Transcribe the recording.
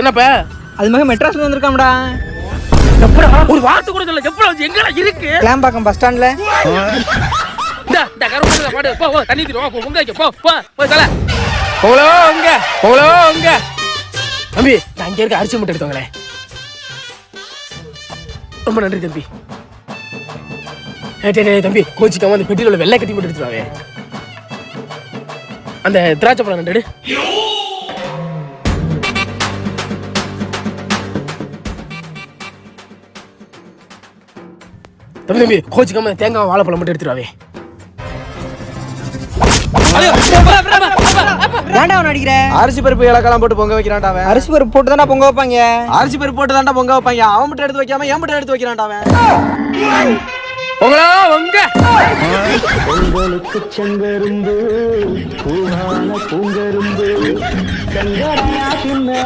என்னப்பா அது மாதிரி மெட்ராஸ்ல வந்திருக்காம்டா. எப்படா ஒரு வார்த்தை கூட சொல்ல. எப்படா எங்கடா இருக்கு? கிளாம்பாக்கம் பஸ் ஸ்டாண்ட்ல. இந்த கருப்பு பாடு போ போ தண்ணி தீரு போ உங்க போ போ போய் தல. போலோ உங்க தம்பி நான் இங்க இருக்க அரிசி மூட்டை எடுத்தவங்களே. ரொம்ப நன்றி தம்பி. தம்பி கோச்சிக்காம அந்த பெட்டியில உள்ள வெள்ளை கட்டி மட்டும் எடுத்துருவாவே. அந்த திராட்சை பழம் ரெண்டு. தம்பி கோச்சிக்காம தேங்காய் வாழைப்பழம் மட்டும் எடுத்துருவாவே. ஏன்டா அவன் அடிக்கிற? அரிசி பருப்பு இலக்கெல்லாம் போட்டு பொங்க வைக்கிறான்டா அவன். அரிசி பருப்பு போட்டு தானே பொங்க வைப்பாங்க. அரிசி பருப்பு போட்டு தான்டா பொங்க வைப்பாங்க. அவன் மட்டும் எடுத்து வைக்காம என் மட்டும் எடுத்து வைக்கிறான்டா அவன். பொங்கலோ உங்க பொங்கலுக்கு செங்கரும்பு பூவான பூங்கரும்பு செங்கரையா சின்ன